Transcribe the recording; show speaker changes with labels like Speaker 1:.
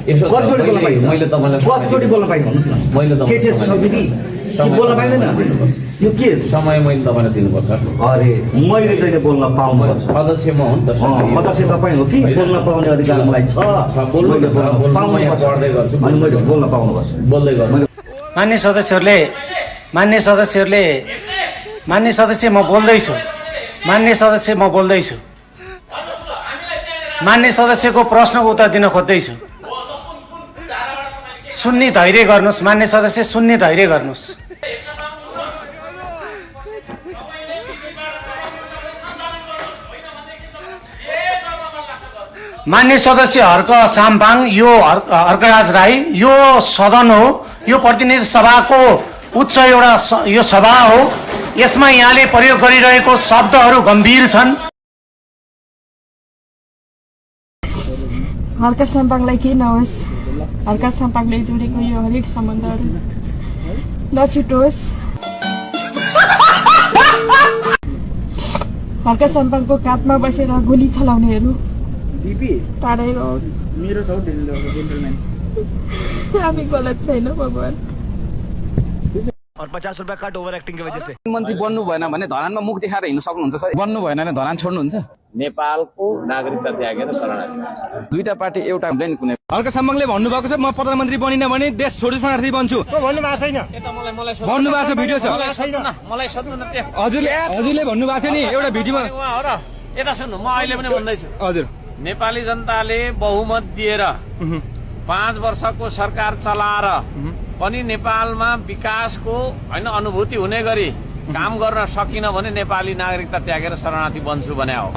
Speaker 1: मैले तपाईँलाई
Speaker 2: कतिचोटि बोल्न पाइनु भन्नुहोस् न।
Speaker 1: मैले
Speaker 2: के छ सब्सिडी बोल्न पाइँदैन यो के
Speaker 1: समय मैले तपाईँलाई दिनुपर्छ।
Speaker 2: अरे मैले चाहिँ बोल्न पाउनुपर्छ।
Speaker 1: अध्यक्ष म हुँ नि त।
Speaker 2: अध्यक्ष तपाईँ हो कि बोल्न पाउने अधिकार मलाई छ।
Speaker 1: मैले पढ्दै गर्छु
Speaker 2: अनि मैले बोल्न पाउनुपर्छ।
Speaker 1: बोल्दै गर्छु।
Speaker 3: मान्य सदस्य म बोल्दैछु। मान्य सदस्यको प्रश्नको उत्तर दिन खोज्दैछु। सुन्ने धैर्य गर्नुहोस्। मान्य सदस्य सुन्ने धैर्य गर्नुहोस्। मान्य सदस्य हर्क साम्पाङ, यो हर्कराज राई, यो सदन हो, यो प्रतिनिधि सभाको उच्च एउटा यो सभा हो। यसमा यहाँले प्रयोग गरिरहेको शब्दहरू गम्भीर छन्।
Speaker 4: हर्का साम्पाङलाई केही नहोस्। हर्का साम्पाङले जोडेको यो हरेक सम्बन्धहरू नछुटोस्। हर्का साम्पाङको काठमा बसेर गोली चलाउनेहरू टाढै रहोस्। हामी गलत छैन भगवान।
Speaker 5: और 50 रुपया कट ओभर एक्टिंग की वजह से
Speaker 6: मन्त्री बन्नु भएन भने धरानमा मुख देखाएर हिँड्न सक्नुहुन्छ सर। बन्नु भएन भने धरान छोड्नुहुन्छ।
Speaker 1: नेपालको नागरिकता त्यागेर शरणार्थी
Speaker 6: दुईटा पार्टी एउटा हुँदैन कुनै।
Speaker 7: हर्क साम्पाङले भन्नुभएको छ म प्रधानमन्त्री बनिन भने देश छोडी शरणार्थी बन्छु भन्नुभएको छैन। भन्नुभएको छ, भिडियो छ। हजुरले भन्नुभएको थियो नि एउटा भिडियोमा।
Speaker 8: यता सुन्नु, म अहिले पनि भन्दैछु।
Speaker 7: हजुर,
Speaker 8: नेपाली जनताले बहुमत दिएर 5 वर्षको सरकार चलाएर पनि नेपालमा विकासको हैन अनुभूति हुने गरी काम गर्न सकिन भने नेपाली नागरिकता त्यागेर शरणार्थी बन्छु भने हो।